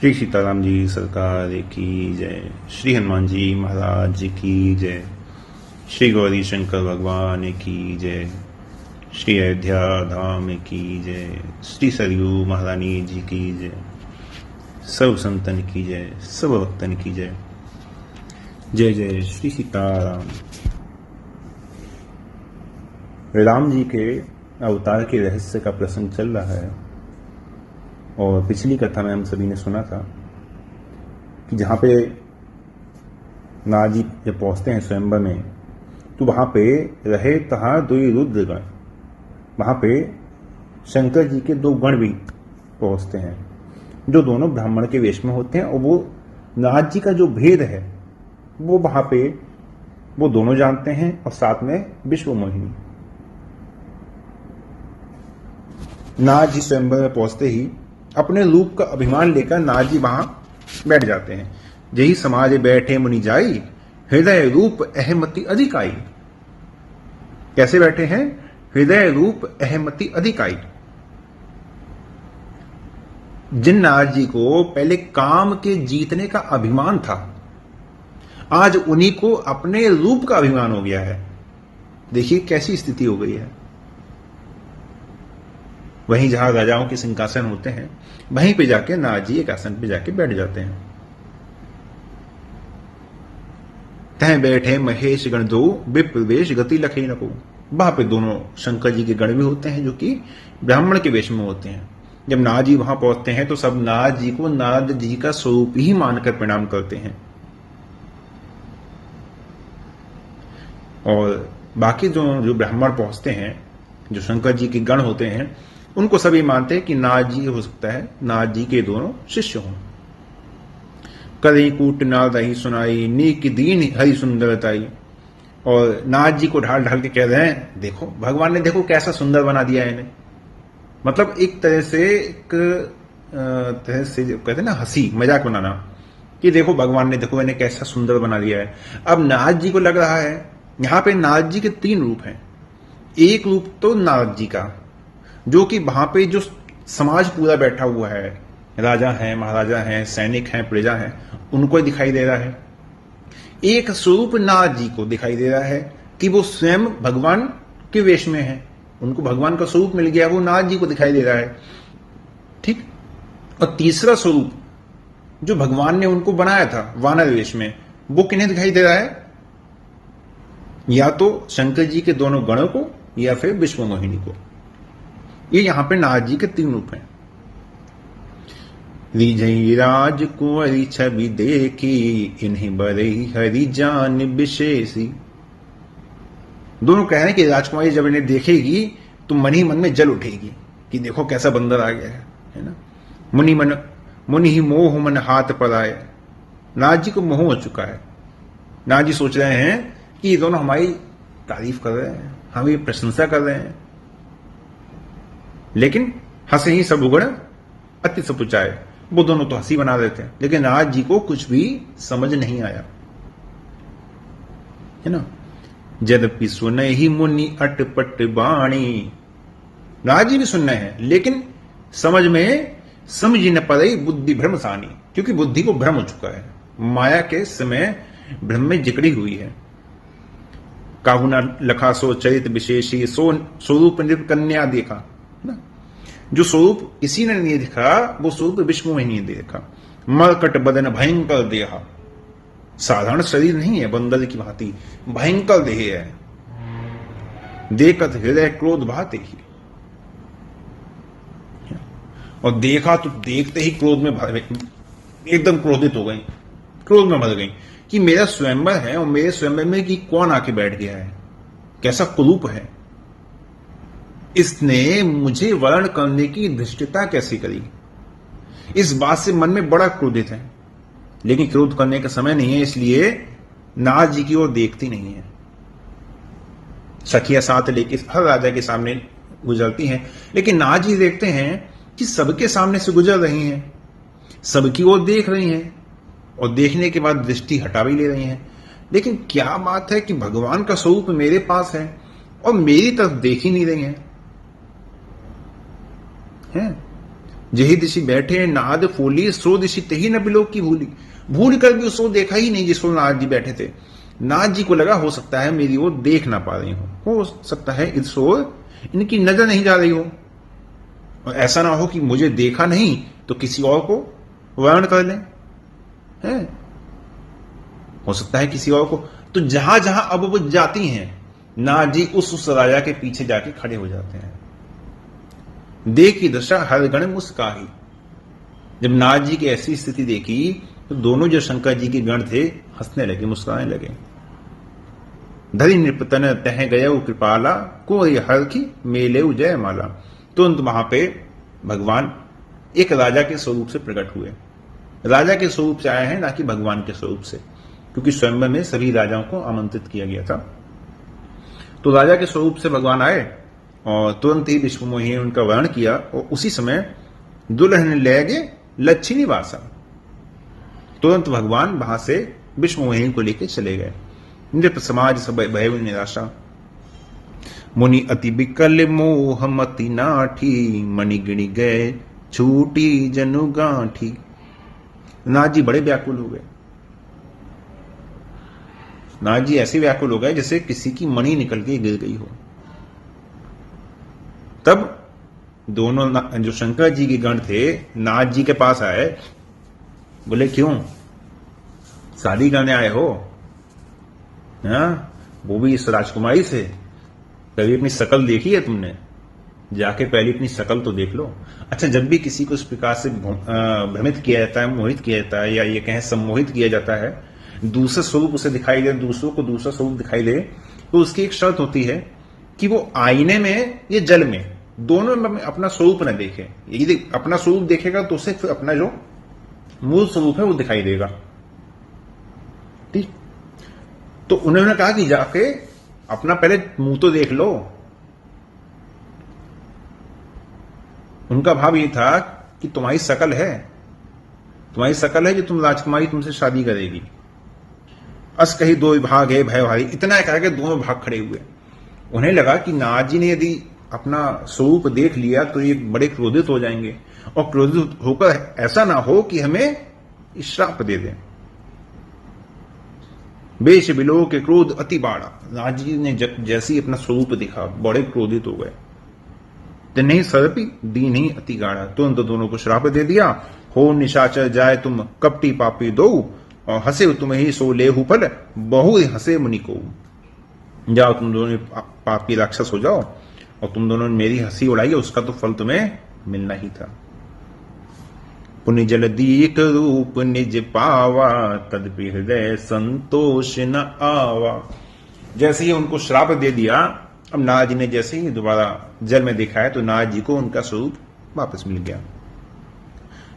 श्री सीताराम जी सरकार की जय। श्री हनुमान जी महाराज की जय। श्री गौरी शंकर भगवान की जय। श्री अयोध्या धाम की जय। श्री सरयू महारानी जी की जय। सर्व संतन की जय, सर्व भक्तन की जय। जय जय श्री सीताराम। राम जी के अवतार के रहस्य का प्रसंग चल रहा है और पिछली कथा में हम सभी ने सुना था कि जहाँ पे नारद जी जब पहुँचते हैं स्वयंवर में तो वहाँ पे रहे तहा दुई रुद्रगण, वहाँ पे शंकर जी के दो गण भी पहुँचते हैं जो दोनों ब्राह्मण के वेश में होते हैं और वो नारद जी का जो भेद है वो वहाँ पे वो दोनों जानते हैं और साथ में विश्व मोहिनी। नारद जी स्वयंवर में पहुँचते ही अपने रूप का अभिमान लेकर नारद जी वहां बैठ जाते हैं। यही समाज बैठे मुनि जाई, हृदय रूप अहमति अधिकाई। कैसे बैठे हैं? हृदय रूप अहमति अधिकाई। जिन नारद जी को पहले काम के जीतने का अभिमान था, आज उन्हीं को अपने रूप का अभिमान हो गया है। देखिए कैसी स्थिति हो गई है। वहीं जहां राजाओं के सिंहासन होते हैं वहीं पे जाके नारद जी एक आसन पे जाके बैठ जाते हैं। तह बैठे महेश गण दो, विप्रवेश गति लखे नको। वहां पे दोनों शंकर जी के गण भी होते हैं जो कि ब्राह्मण के वेश में होते हैं। जब नारद जी वहां पहुंचते हैं तो सब नारद जी को नारद जी का स्वरूप ही मानकर प्रणाम करते हैं और बाकी जो ब्राह्मण पहुंचते हैं, जो शंकर जी के गण होते हैं, उनको सभी मानते हैं कि नारद जी हो सकता है नारद जी के दोनों शिष्य हों। करी कूट नारद ही सुनाई, नीक दीन हरि सुंदरताई। और नारद जी को ढाल ढाल के कह रहे हैं, देखो भगवान ने देखो कैसा सुंदर बना दिया है इन्हें। मतलब एक तरह से जो कहते हैं ना हंसी मजाक बनाना कि देखो भगवान ने देखो इन्हें कैसा सुंदर बना दिया है। अब नारद जी को लग रहा है यहां पे नारद जी के तीन रूप हैं। एक रूप तो नारद जी का जो कि वहां पे जो समाज पूरा बैठा हुआ है, राजा हैं, महाराजा हैं, सैनिक हैं, प्रजा हैं, उनको दिखाई दे रहा है। एक स्वरूप नारद जी को दिखाई दे रहा है कि वो स्वयं भगवान के वेश में है, उनको भगवान का स्वरूप मिल गया, वो नारद जी को दिखाई दे रहा है। ठीक। और तीसरा स्वरूप जो भगवान ने उनको बनाया था वानर वेश में, वो किन्हें दिखाई दे रहा है? या तो शंकर जी के दोनों गणों को या फिर विश्व मोहिनी को। ये यहां पे नारद जी के तीन रूप हैं। रिझई राज कुंवरी छवि देखी, इन्हीं बरई हरि जान विशेषी। दोनों कह रहे हैं कि राजकुमारी जब इन्हें देखेगी तो मन ही मन में जल उठेगी कि देखो कैसा बंदर आ गया है ना। मुनि ही मोह मन हाथ पर आए। नारद जी को मोह हो चुका है। नारद जी सोच रहे हैं कि ये दोनों हमारी तारीफ कर रहे हैं, हमारी प्रशंसा कर रहे हैं, लेकिन हंसे ही सब उगड़ अति सपुचाए। वो दोनों तो हंसी बना रहे थे, लेकिन नारद जी को कुछ भी समझ नहीं आया, है ना। यद्यपि सुने ही मुनि अटपट बाणी। नारद जी भी सुनने हैं लेकिन समझ न पड़े बुद्धि भ्रम सानी, क्योंकि बुद्धि को भ्रम हो चुका है, माया के समय भ्रम में जिकड़ी हुई है। काहू न लखा सो चरित विशेषी, सो स्वरूप नृप कन्या देखा ना। जो स्वरूप इसी ने नहीं देखा वो स्वरूप विष्णु में नहीं देखा। मरकट बदन भयंकर देहा। साधारण शरीर नहीं है, बंदर की भांति भयंकर देह है। देखत हृदय क्रोध भाते ही। और देखा तो देखते ही क्रोध में एकदम क्रोधित हो गई, क्रोध में भर गई कि मेरा स्वयंवर है और मेरे स्वयंवर में कि कौन आके बैठ गया है, कैसा कुरूप है, इसने मुझे वर्ण करने की धृष्टता कैसी करी। इस बात से मन में बड़ा क्रोधित है, लेकिन क्रोध करने का समय नहीं है, इसलिए नारद जी की ओर देखती नहीं है। सखिया साथ लेके हर राजा के सामने गुजरती हैं, लेकिन नारद जी देखते हैं कि सबके सामने से गुजर रही हैं, सबकी ओर देख रही हैं और देखने के बाद दृष्टि हटा भी ले रही हैं। लेकिन क्या बात है कि भगवान का स्वरूप मेरे पास है और मेरी तरफ देख ही नहीं रही हैं। जेहि दिशि बैठे नाद फूली, सो दिशि तेहि न बिलोक की भूली। भूल कर भी उसको देखा ही नहीं जिसको नारद जी बैठे थे। नारद जी को लगा हो सकता है मेरी ओर देख ना पा रही हो सकता है इस ओर इनकी नजर नहीं जा रही हो, और ऐसा ना हो कि मुझे देखा नहीं तो किसी और को वर्ण कर लें, है हो सकता है किसी और को। तो जहां जहां अब वो जाती हैं, नारद जी उस राजा के पीछे जाके खड़े हो जाते हैं। देख की दशा हर गण मुस्काही। जब नारद जी की ऐसी स्थिति देखी तो दोनों जो शंकर जी के गण थे हंसने लगे, मुस्कुराने लगे। धरि नृपतन तह गये कृपाला, को हर की मेले जय माला। तुरंत वहां पे भगवान एक राजा के स्वरूप से प्रकट हुए। राजा के स्वरूप से आए हैं, ना कि भगवान के स्वरूप से, क्योंकि स्वयंवर में सभी राजाओं को आमंत्रित किया गया था। तो राजा के स्वरूप से भगवान आए और तुरंत ही विश्वमोही ने उनका वर्ण किया, और उसी समय दुल्हन ले गए लच्छिनी वासा। तुरंत भगवान वहां से विश्वमोहिनी को लेकर चले गए। नृप समाज सब भय निराशा, मुनि अति बिकल मोह मति नाठी, मणि गिणी गए छूटी जनु गांठी। नाथ जी बड़े व्याकुल हो गए। नाथ जी ऐसे व्याकुल हो गए जैसे किसी की मणि निकल के गिर गई हो। तब दोनों जो शंकर जी के गण थे नाथ जी के पास आए, बोले क्यों शादी करने आए हो, वो भी इस राजकुमारी से? कभी अपनी शकल देखी है तुमने? जाके पहले अपनी शकल तो देख लो। अच्छा, जब भी किसी को इस प्रकार से भ्रमित किया जाता है, मोहित किया जाता है, या ये कहें सम्मोहित किया जाता है, दूसरा स्वरूप उसे दिखाई दे, दूसरों को दूसरा स्वरूप दिखाई दे, तो उसकी एक शर्त होती है कि वो आईने में या जल में, दोनों में अपना स्वरूप न देखे। यदि अपना स्वरूप देखेगा तो उसे फिर अपना जो मूल स्वरूप है वो दिखाई देगा। ठीक, तो उन्होंने कहा कि जाके अपना पहले मुंह तो देख लो। उनका भाव ये था कि तुम्हारी शकल है, तुम्हारी शकल है जो तुम राजकुमारी तुमसे शादी करेगी। अस कही दो विभाग है भय भारी, इतना कह के दोनों भाग खड़े हुए। उन्हें लगा कि नारद जी ने यदि अपना स्वरूप देख लिया तो ये बड़े क्रोधित हो जाएंगे, और क्रोधित होकर ऐसा ना हो कि हमें श्राप दे दें। बेश बिलो के क्रोध अति बाड़ा, नारद जी ने जैसे ही अपना स्वरूप देखा बड़े क्रोधित हो गए। नहीं सरपी दी नहीं अति गाढ़ा, तुरंत तो दोनों को श्राप दे दिया। हो निशाचर जाए तुम कपटी पापी दो, और हंसे तुम ही सो लेहु फल, बहु हंसे मुनि को। जाओ तुम दोनों पापी राक्षस हो जाओ, और तुम दोनों ने मेरी हंसी उड़ाई, उसका तो फल तुम्हें मिलना ही था। पुण्य जल दीक रूप निज पावा, तदपि हृदय संतोष न आवा। जैसे ही उनको श्राप दे दिया, अब नारद जी ने जैसे ही दोबारा जल में देखा है तो नारद जी को उनका स्वरूप वापस मिल गया।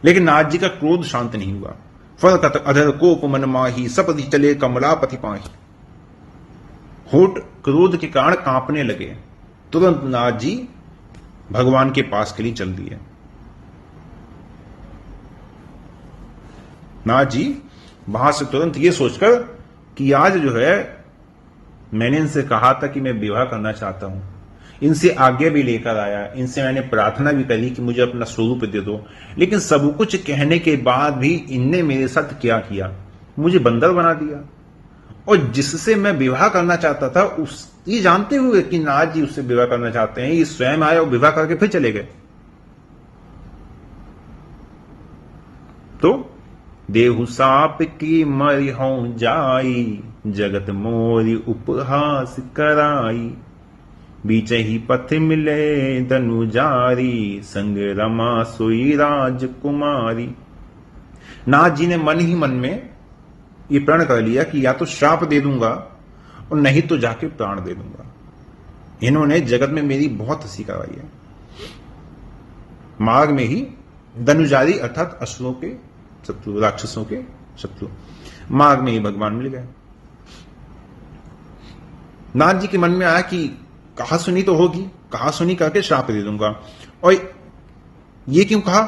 लेकिन नारद जी का क्रोध शांत नहीं हुआ। फलकत अधर कोप मन माही, सपति चले कमलापति पाही। होठ क्रोध के कारण कांपने लगे। तुरंत नारद जी भगवान के पास के लिए चल दिए। नारद जी वहां से तुरंत ये सोचकर कि आज जो है मैंने इनसे कहा था कि मैं विवाह करना चाहता हूं, इनसे आज्ञा भी लेकर आया, इनसे मैंने प्रार्थना भी करी कि मुझे अपना स्वरूप दे दो, लेकिन सब कुछ कहने के बाद भी इनने मेरे साथ क्या किया, मुझे बंदर बना दिया। और जिससे मैं विवाह करना चाहता था उस ये जानते हुए कि नारद जी उससे विवाह करना चाहते हैं, ये स्वयं आए और विवाह करके फिर चले गए। तो देहु साप की मरिहौ जाई, जगत मोरी उपहास कराई। बीच ही पथ मिले धनु जारी, संग रमा सोई राजकुमारी। नाथ जी ने मन ही मन में ये प्रण कर लिया कि या तो श्राप दे दूंगा और नहीं तो जाके प्राण दे दूंगा। इन्होंने जगत में मेरी बहुत हंसी करवाई है। मार्ग में ही धनुजारी अर्थात असुरों के शत्रु, राक्षसों के शत्रु, मार्ग में ही भगवान मिल गए। नाथ जी के मन में आया कि कहा सुनी तो होगी, कहा सुनी करके श्राप दे दूंगा। और ये क्यों कहा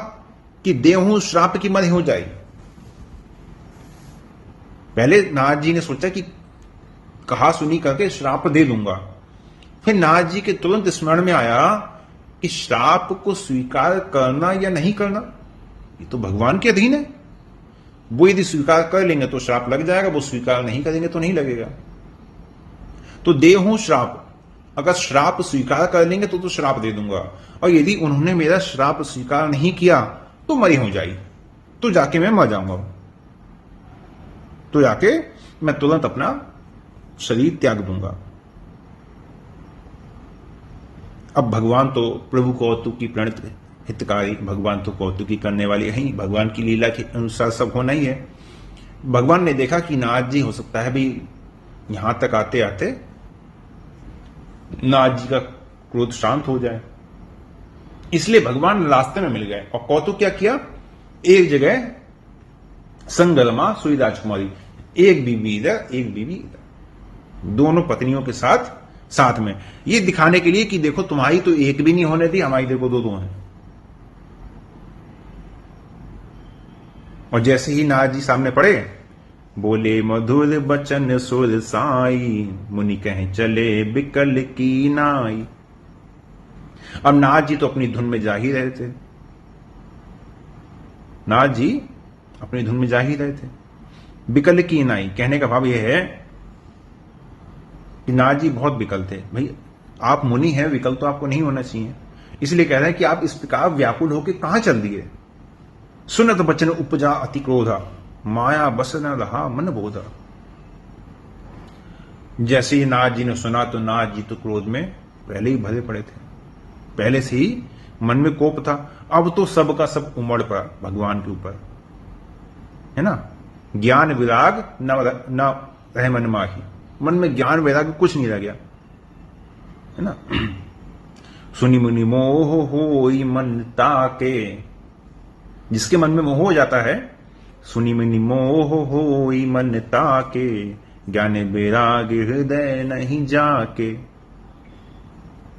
कि देहूं श्राप की मर हो जाए। पहले नाथ जी ने सोचा कि कहा सुनी करके श्राप दे दूंगा, फिर नाथ जी के तुरंत स्मरण में आया कि श्राप को स्वीकार करना या नहीं करना ये तो भगवान के अधीन है। वो यदि स्वीकार कर लेंगे तो श्राप लग जाएगा, वो स्वीकार नहीं करेंगे तो नहीं लगेगा। तो दे हूं श्राप, अगर श्राप स्वीकार कर लेंगे तो श्राप दे दूंगा, और यदि उन्होंने मेरा श्राप स्वीकार नहीं किया तो मरी हो जाई, तो जाके मैं मर जाऊंगा, तो जाके मैं तुरंत अपना शरीर त्याग दूंगा। अब भगवान तो प्रभु कौतुकी प्रणित हितकारी, भगवान तो कौतुकी करने वाले हैं, भगवान की लीला के अनुसार सब होना ही है। भगवान ने देखा कि नारद जी हो सकता है भी यहां तक आते आते नारद जी का क्रोध शांत हो जाए, इसलिए भगवान रास्ते में मिल गए। और कौतुक क्या किया, एक जगह संगलमा सुई राजकुमारी, एक बीवी इधर एक बीवी इधर, दोनों पत्नियों के साथ साथ में, ये दिखाने के लिए कि देखो तुम्हारी तो एक भी नहीं होने थी, हमारी देखो दो हैं। और जैसे ही नारद जी सामने पड़े, बोले मधुर बचन सुर साई, मुनि कहे चले बिकल की नाई। अब नारद जी तो अपनी धुन में जा ही रहे थे, नारद जी अपनी धुन में जा ही रहे थे। बिकल की नाई कहने का भाव यह है कि नारद जी बहुत विकल थे। भाई आप मुनि हैं, विकल तो आपको नहीं होना चाहिए, इसलिए कह रहे हैं कि आप इस प्रकार व्याकुल होकर कहां चल दिए। सुनत बचन उपजा अति क्रोधा, माया बस न रहा मन बोधा। जैसे ही नारद जी ने सुना तो नारद जी तो क्रोध में पहले ही भरे पड़े थे, पहले से ही मन में कोप था। अब तो सबका सब उमड़ पड़ा भगवान के ऊपर, है ना। ज्ञान विराग न रहे मन माही, मन में ज्ञान वैराग कुछ नहीं रह गया, है ना। सुनि मुनि मोह होई मन ताके, जिसके मन में मोह हो जाता है, सुनि मुनि मोह होई मन ताके, ज्ञान वैराग हृदय नहीं जाके।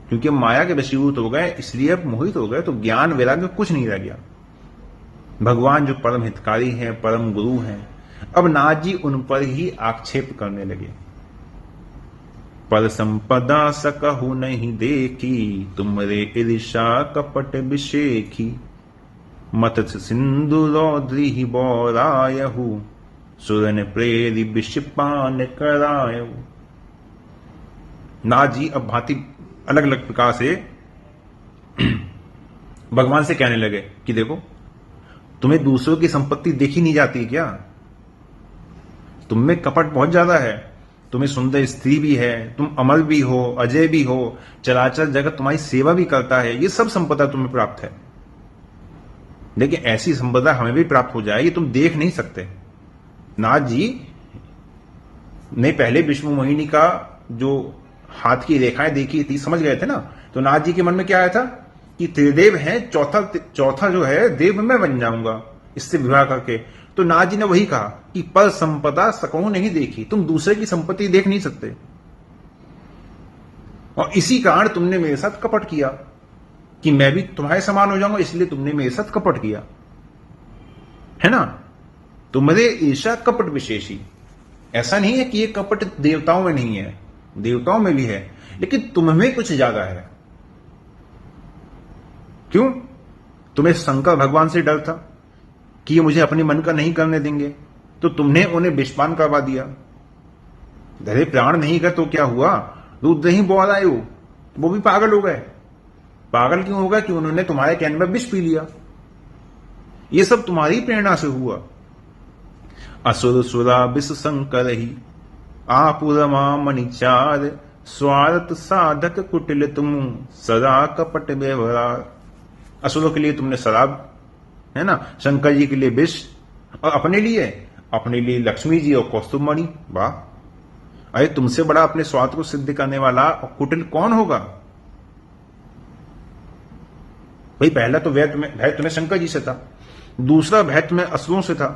क्योंकि माया के वशीभूत हो गए, इसलिए अब मोहित हो गए, तो ज्ञान वैराग्य कुछ नहीं रह गया। भगवान जो परम हितकारी हैं, परम गुरु हैं, अब नारद जी उन पर ही आक्षेप करने लगे। पर संपदा सकहु नहीं देखी, तुमरे ईर्षा कपट विषेखी। मतस सिंधु रौद्री बौरायहु, सुरन प्रेरी विषपान करायहु। नारद जी अब भांति अलग अलग प्रकार से भगवान से कहने लगे कि देखो तुम्हें दूसरों की संपत्ति देखी नहीं जाती क्या, तुम में कपट बहुत ज्यादा है, तुम्हें सुंदर स्त्री भी है, तुम अमर भी हो, अजय भी हो, चराचर जगत तुम्हारी सेवा भी करता है, ये सब संपदा तुम्हें प्राप्त है। लेकिन ऐसी संपदा हमें भी प्राप्त हो जाए ये तुम देख नहीं सकते। नारद जी ने पहले विष्णु मोहिनी का जो हाथ की रेखाएं देखी थी, समझ गए थे ना। तो नारद जी के मन में क्या आया था कि त्रिदेव है, चौथा जो है देव मैं बन जाऊंगा इससे विवाह करके। तो नारद जी ने वही कहा कि पर संपदा सकहु नहीं देखी, तुम दूसरे की संपत्ति देख नहीं सकते, और इसी कारण तुमने मेरे साथ कपट किया कि मैं भी तुम्हारे समान हो जाऊंगा, इसलिए तुमने मेरे साथ कपट किया, है ना। तुम्हारे ईर्षा कपट विशेषी। ऐसा नहीं है कि ये कपट देवताओं में नहीं है, देवताओं में भी है, लेकिन तुम्हें कुछ ज्यादा है। क्यों? तुम्हें शंकर भगवान से डर था कि ये मुझे अपने मन का नहीं करने देंगे, तो तुमने उन्हें विषपान करवा दिया। धरे प्राण नहीं गए तो क्या हुआ, रुद्र ही बोल आए, वो भी पागल हो गए। पागल क्यों हो गए? कि उन्होंने तुम्हारे कहने में विष पी लिया। ये सब तुम्हारी प्रेरणा से हुआ। असुर सुरा विष शंकर ही, आपुरमा मणिचार, स्वार्थ साधक कुटिल तुम, सदा कपट व्यवहार। असुरों के लिए तुमने शराब, है ना, शंकर जी के लिए विष, और अपने लिए लक्ष्मी जी और कौस्तुभ मणि। वाह, अरे तुमसे बड़ा अपने स्वार्थ को सिद्ध करने वाला और कुटिल कौन होगा? भाई पहला तो भय तुम्हें शंकर जी से था, दूसरा भय तुम्हें असुरों से था,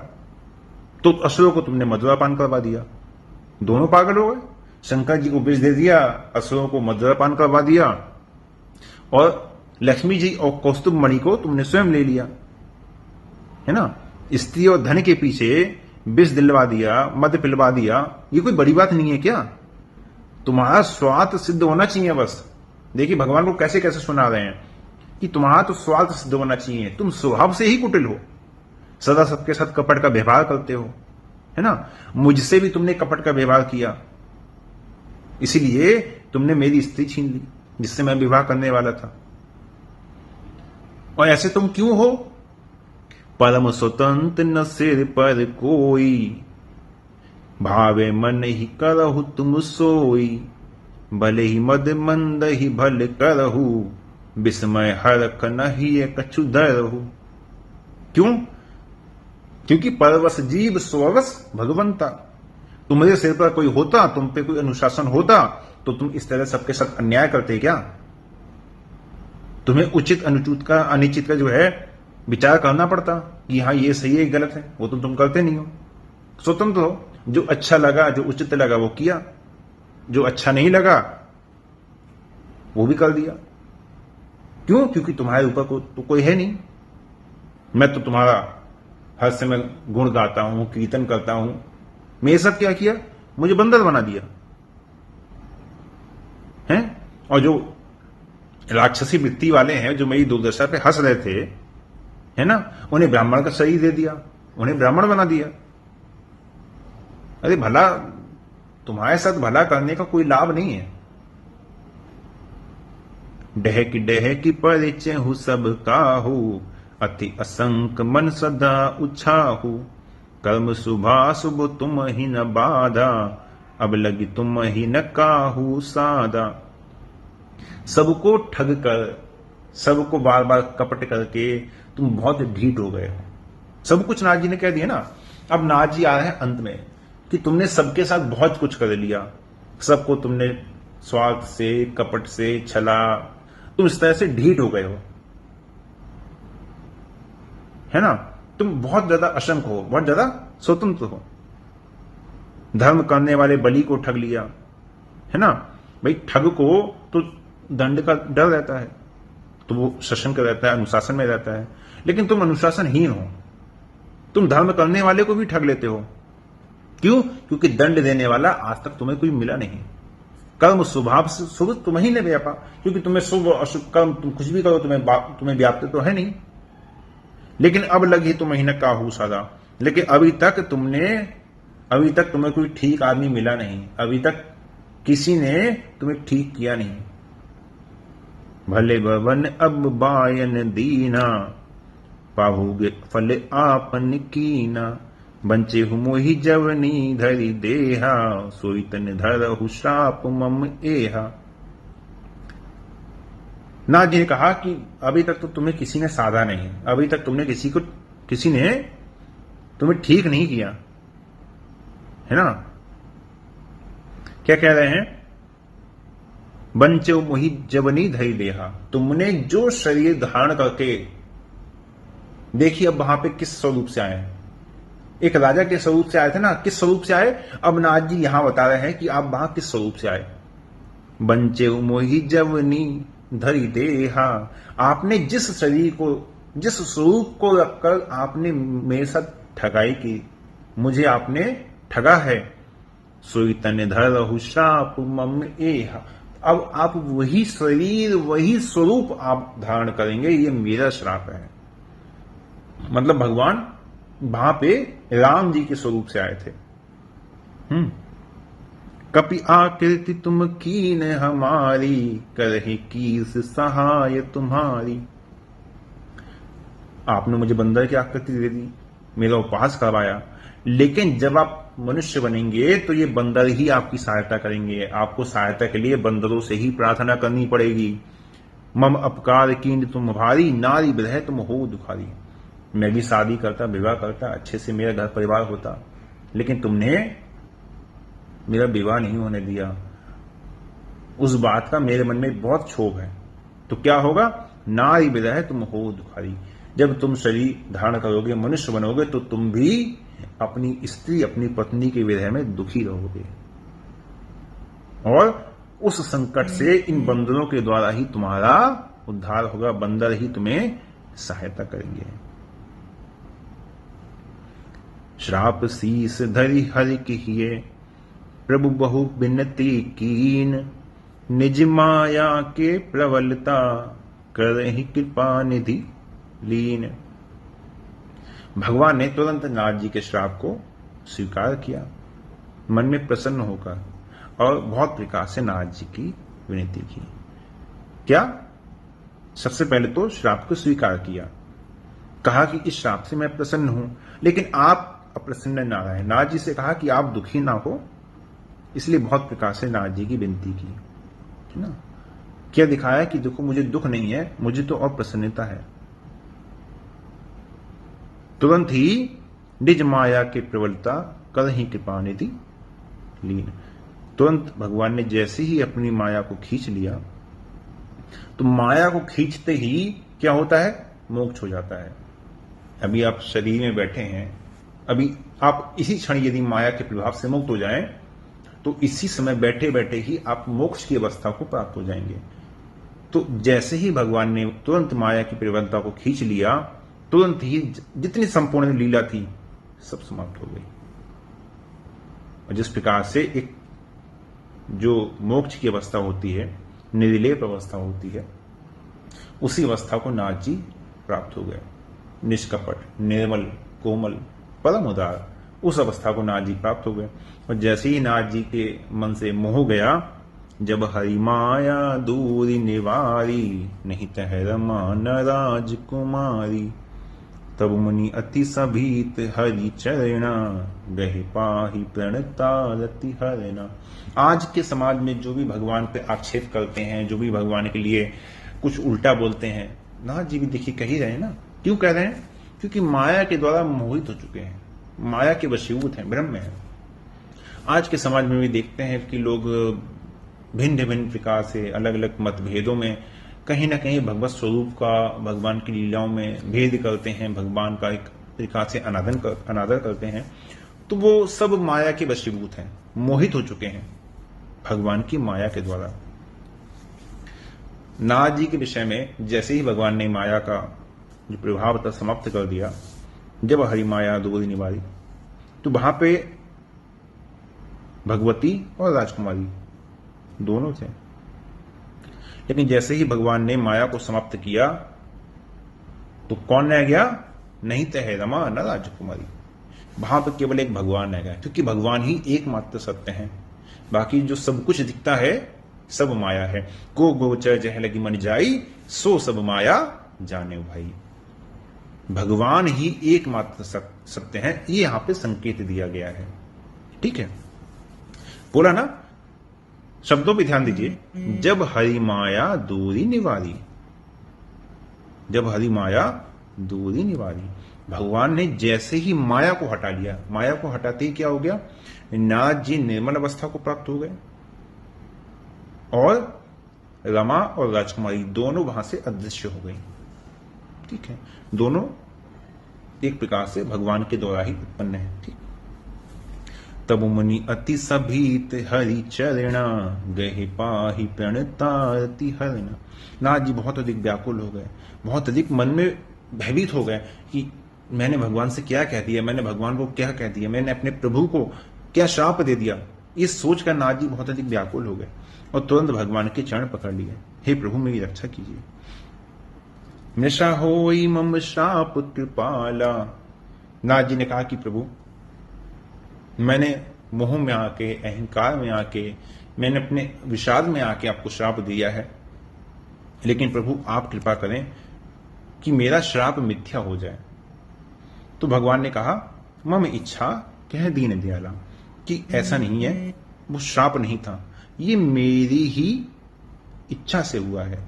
तो असुरों को तुमने मधुरापान करवा दिया। दोनों पागल हो गए। शंकर जी को विष दे दिया, असुरों को मधुरापान करवा दिया, और लक्ष्मी जी और कौस्तुभ मणि को तुमने स्वयं ले लिया, है ना। स्त्री और धन के पीछे विष दिलवा दिया, मद पिलवा दिया, ये कोई बड़ी बात नहीं है क्या? तुम्हारा स्वार्थ सिद्ध होना चाहिए बस। देखिए भगवान को कैसे कैसे सुना रहे हैं कि तुम्हारा तो स्वार्थ सिद्ध होना चाहिए, तुम स्वभाव से ही कुटिल हो, सदा सबके साथ कपट का व्यवहार करते हो, है ना। मुझसे भी तुमने कपट का व्यवहार किया, इसीलिए तुमने मेरी स्त्री छीन ली जिससे मैं विवाह करने वाला था। और ऐसे तुम क्यों हो? परम स्वतंत्र न सिर पर कोई, भावे मन ही करहु तुम सोई, भले ही मद मंद ही भल करहु, विस्मय हरख नहीं कछु धरहु। क्यों? क्योंकि परवश जीव स्ववश भगवंता। तुम्हारे सिर पर कोई होता, तुम पे कोई अनुशासन होता, तो तुम इस तरह सबके साथ अन्याय करते क्या? तुम्हें उचित अनुचित का अनिश्चित का जो है विचार करना पड़ता कि हाँ ये सही है गलत है, वो तुम करते नहीं हो। स्वतंत्र हो, जो अच्छा लगा जो उचित लगा वो किया, जो अच्छा नहीं लगा वो भी कर दिया। क्यों? क्योंकि तुम्हारे ऊपर तो कोई है नहीं। मैं तो तुम्हारा हर समय गुण गाता हूं, कीर्तन करता हूं। मेरे साथ क्या किया? मुझे बंदर बना दिया है। और जो राक्षसी वृत्ति वाले हैं जो मेरी दुर्दशा पे हंस रहे थे, है ना, उन्हें ब्राह्मण का शरीर दे दिया, उन्हें ब्राह्मण बना दिया। अरे भला, तुम्हारे साथ भला करने का कोई लाभ नहीं है। डहकी परिचय हूं सब काहू, अति असंक मन सदा उछाहू, कर्म शुभाशुभ तुम ही न बाधा, अब लगी तुम ही न काहू सादा। सबको ठग कर, सबको बार बार कपट करके तुम बहुत ढीठ हो गए हो। सब कुछ नाथ जी ने कह दिया ना। अब नाथ जी आ रहे हैं अंत में कि तुमने सबके साथ बहुत कुछ कर लिया, सबको तुमने स्वार्थ से, कपट से छला, तुम इस तरह से ढीठ हो गए हो, है ना। तुम बहुत ज्यादा अशंक हो, बहुत ज्यादा स्वतंत्र हो। धर्म करने वाले बलि को ठग लिया, है ना। भाई ठग को तो दंड का डर रहता है, तो वो सशंक रहता है, अनुशासन में रहता है। लेकिन तुम अनुशासनहीन हो, तुम धर्म करने वाले को भी ठग लेते हो। क्यों? क्योंकि दंड देने वाला आज तक तुम्हें कोई मिला नहीं। कर्म स्वभाव से शुभ तुम ही ने व्यापा, क्योंकि तुम्हें शुभ अशुभ कर्म तुम कुछ भी करो तुम्हें व्याप्त तो है नहीं। लेकिन अब लगी तुम ही न काहू सादा। लेकिन अभी तक तुम्हें कोई ठीक आदमी मिला नहीं, अभी तक किसी ने तुम्हें ठीक किया नहीं। भले भवन अब बायन दीना, पाहुगे फल आपन कीना, बंचे हु मोहि जवनी धरि देहा, सोई तन धरहु श्राप मम एहा। नाथ जी ने कहा कि अभी तक तो तुम्हें किसी ने साधा नहीं, अभी तक किसी ने तुम्हें ठीक नहीं किया, है ना। क्या कह रहे हैं? बंचे मोहि जवनी धरि देहा, तुमने जो शरीर धारण करके, देखिए अब वहां पे किस स्वरूप से आए हैं। एक राजा के स्वरूप से आए थे ना, किस स्वरूप से आए? अब नाथ जी यहां बता रहे हैं कि आप वहां किस स्वरूप से आए। बंचे मोहि जवनी धरि देहा, आपने जिस शरीर को, जिस स्वरूप को रखकर आपने मेरे साथ ठगाई की, मुझे आपने ठगा है। सोई तन धरहु श्राप मम एहा, अब आप वही शरीर वही स्वरूप आप धारण करेंगे, ये मेरा श्राप है। मतलब भगवान वहां पे राम जी के स्वरूप से आए थे। कपि आकृति तुम कीन हमारी, करहि कीस सहाय तुम्हारी। आपने मुझे बंदर की आकृति दे दी, मेरा उपवास करवाया, लेकिन जब आप मनुष्य बनेंगे तो ये बंदर ही आपकी सहायता करेंगे। आपको सहायता के लिए बंदरों से ही प्रार्थना करनी पड़ेगी। मम अपकार कीन तुम भारी, नारी विरह तुम हो दुखारी। मैं भी शादी करता, विवाह करता, अच्छे से मेरा घर परिवार होता, लेकिन तुमने मेरा विवाह नहीं होने दिया। उस बात का मेरे मन में बहुत क्षोभ है। तो क्या होगा? नारी विरह तुम हो दुखारी। जब तुम शरीर धारण करोगे, मनुष्य बनोगे, तो तुम भी अपनी स्त्री, अपनी पत्नी के विरह में दुखी रहोगे, और उस संकट से इन बंदरों के द्वारा ही तुम्हारा उद्धार होगा। बंदर ही तुम्हें सहायता करेंगे। श्राप शीस धरि हरि किहिए, प्रभु बहु बिनती कीन, निज माया के प्रबलता, करहि कृपा निधि लीन। भगवान ने तुरंत नारद जी के श्राप को स्वीकार किया, मन में प्रसन्न होकर, और बहुत प्रकार से नारद जी की विनती की। क्या? सबसे पहले तो श्राप को स्वीकार किया, कहा कि इस श्राप से मैं प्रसन्न हूं, लेकिन आप अप्रसन्न ना रहे। नारद जी से कहा कि आप दुखी ना हो, इसलिए बहुत प्रकार से नारद जी की विनती की, है ना। क्या दिखाया कि देखो मुझे दुख नहीं है, मुझे तो और प्रसन्नता है। तुरंत ही निज माया के प्रबलता करहि कृपा निधि लीन। तुरंत भगवान ने जैसे ही अपनी माया को खींच लिया, तो माया को खींचते ही क्या होता है? मोक्ष हो जाता है। अभी आप शरीर में बैठे हैं, अभी आप इसी क्षण यदि माया के प्रभाव से मुक्त हो जाएं, तो इसी समय बैठे बैठे ही आप मोक्ष की अवस्था को प्राप्त हो जाएंगे। तो जैसे ही भगवान ने तुरंत माया की प्रबलता को खींच लिया, तुरंत ही जितनी संपूर्ण लीला थी सब समाप्त हो गई। और जिस प्रकार से एक जो मोक्ष की अवस्था होती है, निर्लेप अवस्था होती है, उसी अवस्था को नारद जी प्राप्त हो गए। निष्कपट, निर्मल, कोमल, परम उदार, उस अवस्था को नारद जी प्राप्त हो गए। और जैसे ही नारद जी के मन से मोह गया, जब हरि माया दूरी निवारी, नहीं तह रमा न राजकुमारी, तब मुनि अति सभीत हरि चरणा, गहे पाहि प्रणतारति हरणा। आज के समाज में जो भी भगवान पे आक्षेप करते हैं, जो भी भगवान के लिए कुछ उल्टा बोलते हैं, नारद जी भी देखिए कह ही रहे हैं ना। क्यों कह रहे हैं? क्योंकि माया के द्वारा मोहित हो चुके हैं, माया के वशीभूत हैं, भ्रम में है। आज के समाज में भी देखते हैं कि लोग भिन्न भिन्न प्रकार से अलग अलग मतभेदों में कहीं ना कहीं भगवत स्वरूप का, भगवान की लीलाओं में भेद करते हैं, भगवान का एक प्रकार से अनादर करते हैं। तो वो सब माया के वशीभूत हैं, मोहित हो चुके हैं भगवान की माया के द्वारा। नारद जी के विषय में जैसे ही भगवान ने माया का जो प्रभाव था समाप्त कर दिया, जब हरि माया दूरी निवारी, तो वहां पे भगवती और राजकुमारी दोनों थे। लेकिन जैसे ही भगवान ने माया को समाप्त किया, तो कौन रह गया? नहीं तह रमा न राजकुमारी। वहां पर केवल एक भगवान रह गया, क्योंकि भगवान ही एकमात्र सत्य है। बाकी जो सब कुछ दिखता है सब माया है। को गोचर जह लगी मन जाई, सो सब माया जाने भाई। भगवान ही एकमात्र सत्य है, ये यहां पे संकेत दिया गया है। ठीक है, बोला ना। शब्दों पे ध्यान दीजिए। जब हरि माया दूरी निवारी, जब हरि माया दूरी निवारी, भगवान ने जैसे ही माया को हटा लिया, माया को हटाते ही क्या हो गया? नारद जी निर्मल अवस्था को प्राप्त हो गए, और रमा और राजकुमारी दोनों वहां से अदृश्य हो गई। ठीक है, दोनों एक प्रकार से भगवान के द्वारा ही उत्पन्न है। ठीक, तब मुनि अति सभीत हरि चरणा, गहे पाहि प्रणतारति हरणा। नारद जी बहुत अधिक व्याकुल हो गए, बहुत अधिक मन में भयभीत हो गए कि मैंने भगवान से क्या कह दिया, मैंने भगवान को क्या कह दिया, मैंने अपने प्रभु को क्या श्राप दे दिया। ये सोचकर नारद जी बहुत अधिक व्याकुल हो गए और तुरंत भगवान के चरण पकड़ लिए। हे प्रभु, मेरी रक्षा कीजिए। मृषा होई मम श्राप कृपाला। नारद जी ने कहा कि प्रभु, मैंने मोह में आके, अहंकार में आके, मैंने अपने विषाद में आके आपको श्राप दिया है, लेकिन प्रभु आप कृपा करें कि मेरा श्राप मिथ्या हो जाए। तो भगवान ने कहा, मम इच्छा कह दीन दयाला, कि ऐसा नहीं है, वो श्राप नहीं था, ये मेरी ही इच्छा से हुआ है,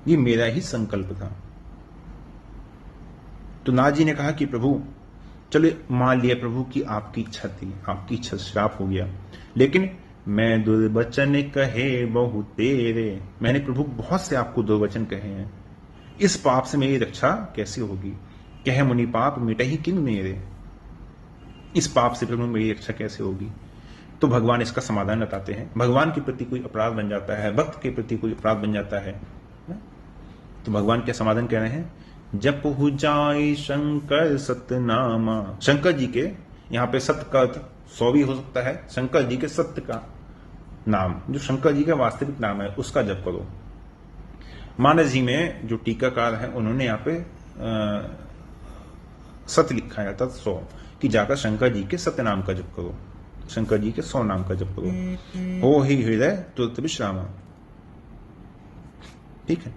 ये मेरा ही संकल्प था। तो नारद जी ने कहा कि प्रभु, चलो मान लिया प्रभु कि आपकी इच्छा थी, आपकी इच्छा श्राप हो गया, लेकिन मैं दुर्वचन कहे बहु तेरे, मैंने प्रभु बहुत से आपको दुर्वचन कहे हैं, इस पाप से मेरी रक्षा कैसे होगी? कह मुनि पाप मिटहि किन मेरे, इस पाप से प्रभु मेरी रक्षा कैसे होगी? तो भगवान इसका समाधान बताते हैं। भगवान के प्रति कोई अपराध बन जाता है, भक्त के प्रति कोई अपराध बन जाता है, तो भगवान क्या समाधान कह रहे हैं? जप हो जाए शंकर सतनामा। शंकर जी के यहां पे सत्य का अर्थ 100 भी हो सकता है। शंकर जी के सत्य का नाम, जो शंकर जी का वास्तविक नाम है, उसका जप करो। मानस जी में जो टीकाकार है उन्होंने यहाँ पे सत लिखा है, अर्थात 100, कि जाकर शंकर जी के सत्य नाम का जप करो, शंकर जी के 100 नाम का जप करो, हो ही हृदय तुरत विश्राम। ठीक है।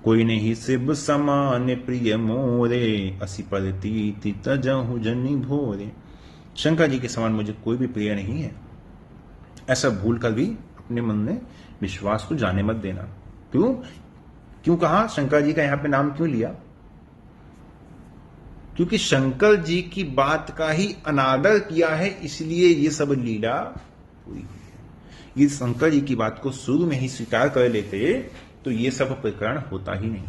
कोई नहीं शिव समान प्रिय मोरे, असी परती तजहु जनि भोरे। शंकर जी के समान मुझे कोई भी प्रिय नहीं है, ऐसा भूल कर भी अपने मन में विश्वास को जाने मत देना। क्यों क्यों कहा शंकर जी का यहां पे नाम क्यों लिया? क्योंकि शंकर जी की बात का ही अनादर किया है, इसलिए ये सब लीला पूरी हुई है। ये शंकर जी की बात को शुरू में ही स्वीकार कर लेते तो ये सब प्रकरण होता ही नहीं।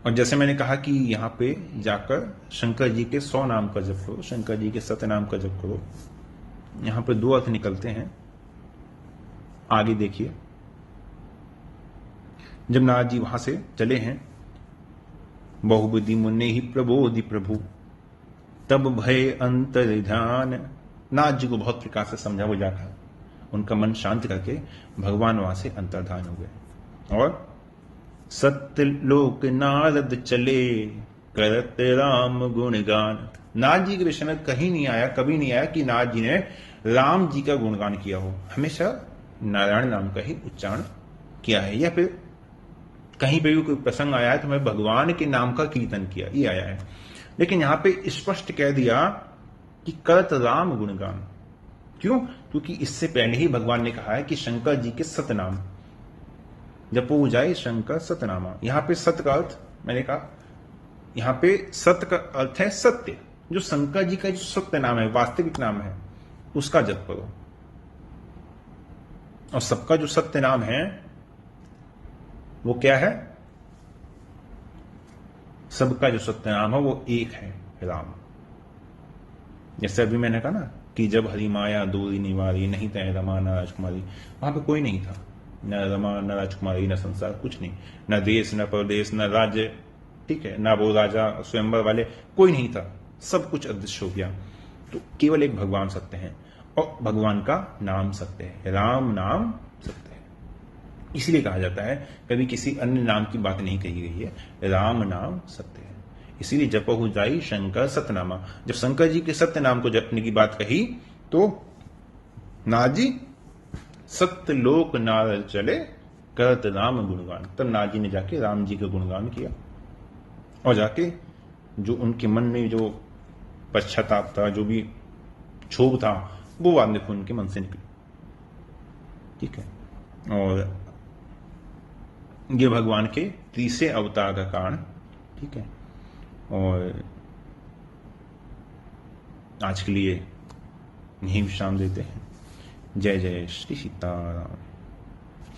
और जैसे मैंने कहा कि यहां पे जाकर शंकर जी के 100 नाम का जप करो, शंकर जी के सत्य नाम का जप करो, यहां पे 2 अर्थ निकलते हैं। आगे देखिए, जब नारद जी वहां से चले हैं, बहुबुद्धि मुन्ने ही प्रबोधि प्रभु, तब भय अंतर ध्यान। नारद जी को बहुत प्रकार से समझा वो जाकर, उनका मन शांत करके भगवान वहां से अंतर्धान हो गए। और सत्य लोक नारद चले, करत राम गुणगान। नारद जी के विषय में कहीं नहीं आया, कभी नहीं आया कि नारद जी ने राम जी का गुणगान किया हो। हमेशा नारायण नाम का ही उच्चारण किया है, या फिर कहीं पे भी कोई प्रसंग आया है तो मैं भगवान के नाम का कीर्तन किया, ये आया है। लेकिन यहां पे स्पष्ट कह दिया कि करत राम गुणगान। क्यों? क्योंकि इससे पहले ही भगवान ने कहा है कि शंकर जी के सतनाम जपो जाए, शंकर सतनामा। यहां पे सत्य का अर्थ मैंने कहा, यहां पे सत्य का अर्थ है सत्य। जो शंकर जी का जो सत्य नाम है, वास्तविक नाम है, उसका जप करो। और सबका जो सत्य नाम है वो क्या है? सबका जो सत्य नाम है वो एक है, राम। जैसे अभी मैंने कहा ना कि जब हरि माया दूरी निवारी, नहीं तय रमा न राजकुमारी, वहां पे कोई नहीं था, न रमा न राजकुमारी न संसार, कुछ नहीं, न देश न प्रदेश न राज्य, ठीक है, ना वो राजा स्वयंवर वाले, कोई नहीं था, सब कुछ अदृश्य हो गया। तो केवल एक भगवान सत्य है, और भगवान का नाम सत्य है, राम नाम सत्य है। इसलिए कहा जाता है, कभी किसी अन्य नाम की बात नहीं कही गई है, राम नाम सत्य है। इसीलिए जपहु जाई शंकर सतनामा। जब शंकर जी के सत्य नाम को जपने की बात कही तो नारद जी सत्य लोक नारद चले, करत राम गुणगान। तब नारद जी ने जाके राम जी का गुणगान किया, और जाके जो उनके मन में जो पश्चाताप था, जो भी क्षोभ था, वो बाद में उनके मन से निकली। ठीक है। और ये भगवान के तीसरे अवतार का कारण। ठीक है। और आज के लिए यहीं विश्राम देते हैं। जय जय श्री सीताराम।